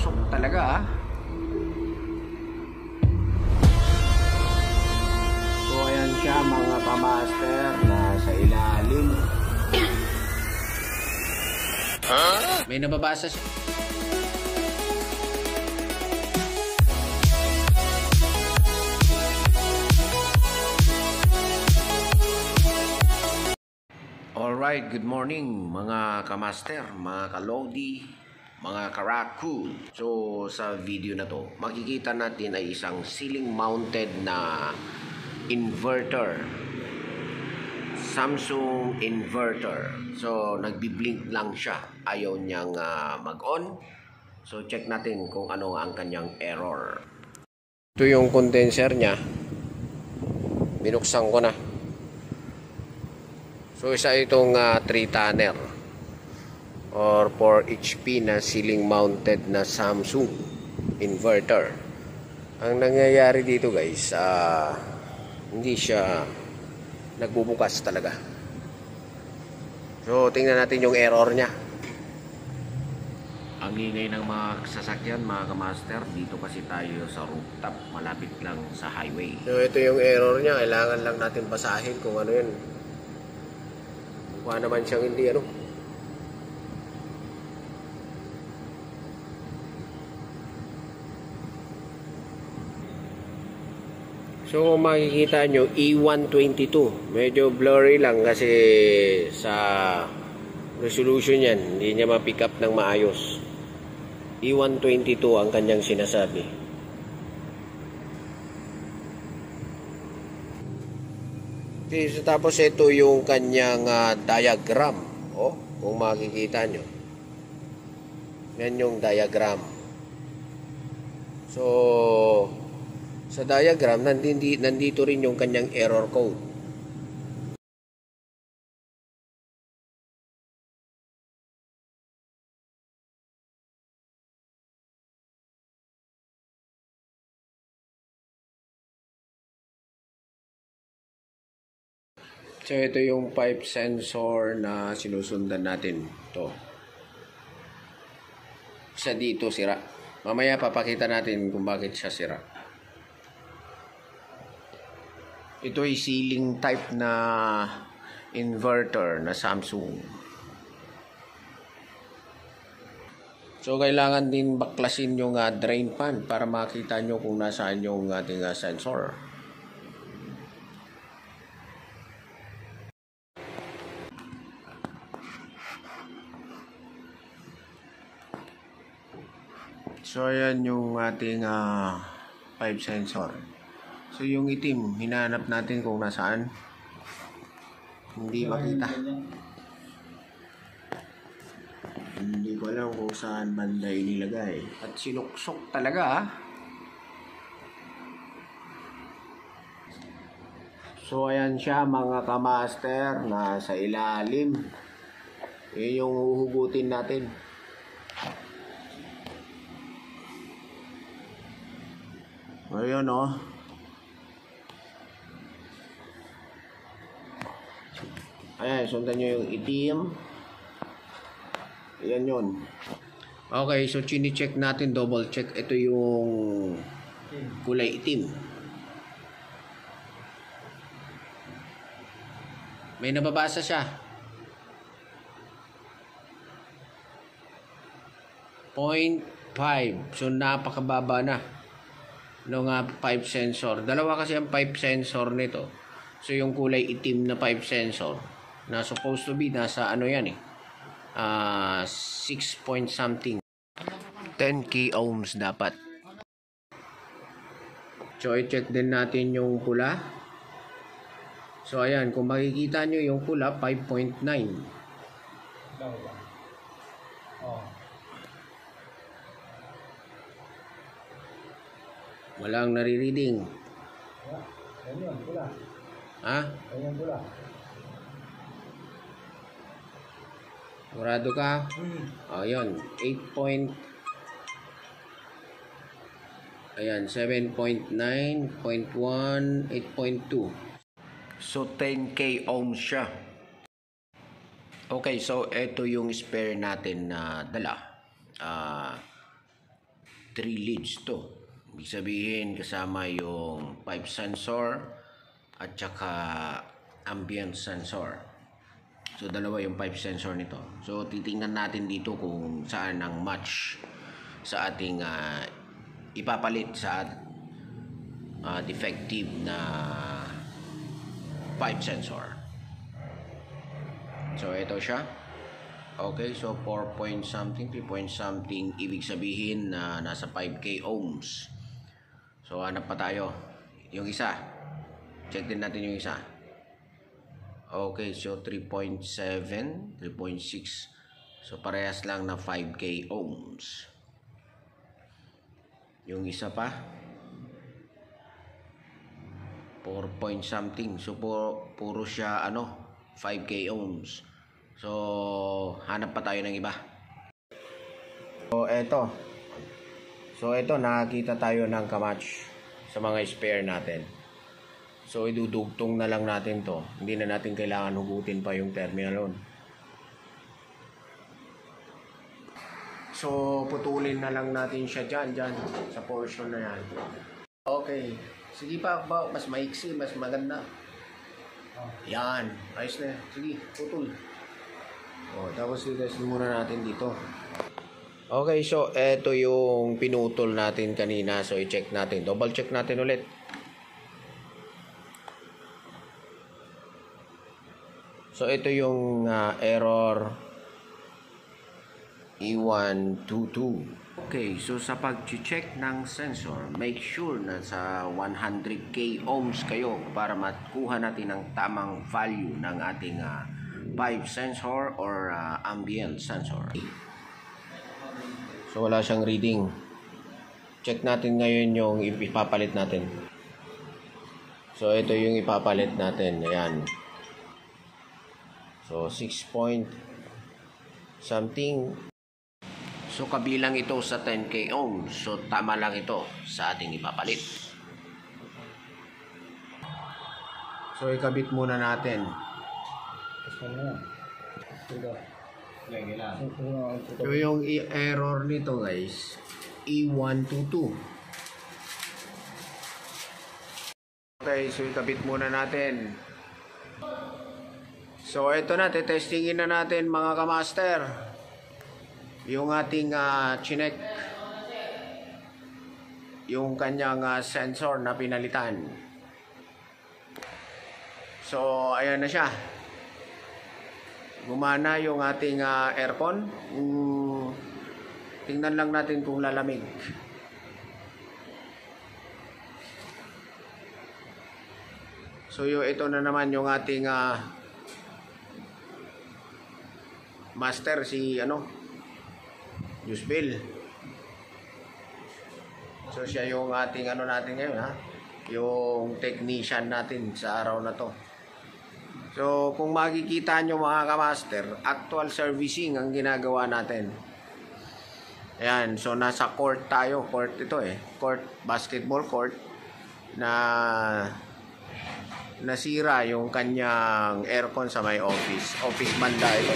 sinuksok talaga So ayan siya mga kamaster, nasa ilalim. May nababasa siya. Alright, good morning mga kamaster, mga kalodi, mga karaku. So sa video na to, makikita natin ay isang ceiling mounted na inverter, Samsung inverter. So nagbi-blink lang siya, ayaw niyang mag-on. So check natin kung ano ang kanyang error. Ito yung condenser niya, binuksan ko na. So isa itong 3-tonner or 4 HP na ceiling mounted na Samsung inverter. Ang nangyayari dito guys, hindi siya nagbubukas talaga. So tingnan natin yung error niya. Ang ingay ng mga sasakyan mga kamaster, dito kasi tayo sa rooftop, malapit lang sa highway. So ito yung error niya, kailangan lang natin basahin kung ano yun. Mukha naman siyang hindi ano. So makikita nyo E122. Medyo blurry lang kasi sa resolution yan, hindi niya ma-pick up ng maayos. E122 ang kanyang sinasabi. Okay, so tapos ito yung kanyang diagram. Kung makikita nyo. Yan yung diagram. So, sa diagram, nandito rin yung kanyang error code. So ito yung pipe sensor na sinusundan natin. Ito. Isa dito sira. Mamaya papakita natin kung bakit siya sira. Ito ay ceiling type na inverter na Samsung. So kailangan din baklasin yung drain pan para makita nyo kung nasaan yung ating sensor. So ayan yung ating pipe sensor. So yung itim, hinahanap natin kung nasaan. Hindi makita. Hindi ko alam kung saan banda inilagay. At sinuksok talaga So ayan siya mga kamaster, nasa ilalim. Yun yung huhugutin natin. Ayun Ayan, sundan nyo yung itim. Ayan yun. Okay, so chine-check natin, double check. Ito yung kulay itim. May nababasa siya. 0.5. So napakababa na nung pipe sensor. Dalawa kasi ang pipe sensor nito. So yung kulay itim na pipe sensor na supposed to be nasa ano yan 6 point something, 10k ohms dapat. So i-check din natin yung pula. So ayan, kung makikita nyo yung pula 5.9. Walang nare-reading. Ganyan, pula. Ha? Ganyan, pula. Murado ka? Ayun, 8. Ayan, 7.9, 0.1, 8.2. So 10k ohms siya. Okay, so ito yung spare natin na dala. 3 leads to. Ibig sabihin kasama yung pipe sensor at saka ambient sensor. So dalawa yung pipe sensor nito. So titingnan natin dito kung saan ang match sa ating ipapalit sa defective na pipe sensor. So ito siya. Okay, so 4 point something, 3 point something, ibig sabihin na nasa 5k ohms. So hanap pa tayo. Yung isa. Check din natin yung isa. Okay, so 3.7, 3.6. So parehas lang na 5k ohms. Yung isa pa 4 point something. So puro siya 5k ohms. So hanap pa tayo ng iba. So eto nakakita tayo ng kamatch sa mga spare natin. So idudugtong na lang natin to. Hindi na natin kailangan hugutin pa yung terminal on. So putulin na lang natin siya dyan sa portion na yan. Okay. Sige pa, mas maiksi, mas maganda. Yan. Ayos na. Sige, putol. Tapos i-test muna natin dito. Okay, so eto yung pinutol natin kanina. So i-check natin. Double check natin ulit. So ito yung error E122. Okay, so sa pag-check ng sensor, make sure na sa 100k ohms kayo para makuha natin ang tamang value ng ating pipe sensor or ambient sensor. So wala siyang reading. Check natin ngayon yung ipapalit natin. So ito yung ipapalit natin. Ayan. So 6 point something. So kabilang ito sa 10k ohms. So tama lang ito sa ating ipapalit. So ikabit muna natin. So yung error nito guys, E122. Okay, so ikabit muna natin. So ito na, testingin na natin mga kamaster. Yung ating chinek, yung kanyang sensor na pinalitan. So ayan na siya. Gumana yung ating aircon. Tingnan lang natin kung lalamig. So ito na naman yung ating master, si Yusbil. So siya yung ating natin ngayon, yung technician natin sa araw na to. So kung makikita nyo mga kamaster, actual servicing ang ginagawa natin. Ayan, so nasa court tayo. Court ito court, basketball court, na nasira yung kanyang aircon sa may office. Office banda ito.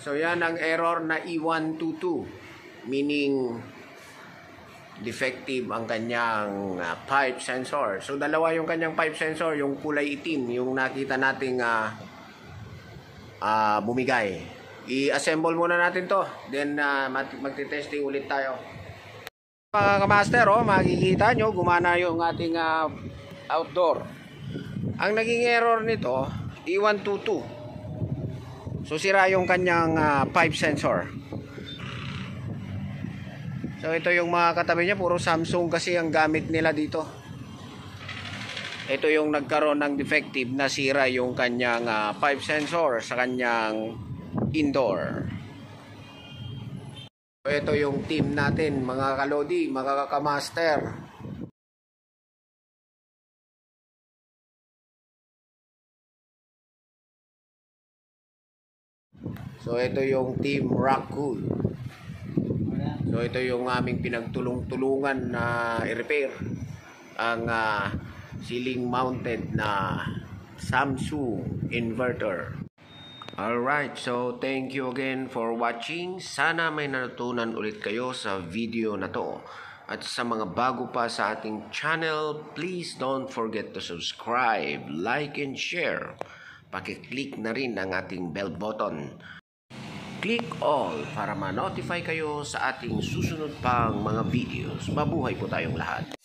So yan ang error na E122, meaning defective ang kanyang pipe sensor. So dalawa yung kanyang pipe sensor, yung kulay itim, yung nakita nating bumigay. I-assemble muna natin to, then magte-testing ulit tayo. Mga kamaster, makikita nyo gumana yung ating outdoor. Ang naging error nito, E122. So sira yung kanyang pipe sensor. So ito yung mga katabi niya, puro Samsung kasi ang gamit nila dito. Ito yung nagkaroon ng defective, nasira yung kanyang pipe sensor sa kanyang indoor. So ito yung team natin, mga kalodi, mga kakamaster. So ito yung Team Rockwood. So ito yung aming pinagtulong-tulungan na i-repair ang ceiling mounted na Samsung inverter. Alright, so thank you again for watching. Sana may natutunan ulit kayo sa video na to. At sa mga bago pa sa ating channel, please don't forget to subscribe, like, and share. Pakiclick na rin ang ating bell button. Click all para ma-notify kayo sa ating susunod pang mga videos. Mabuhay po tayong lahat.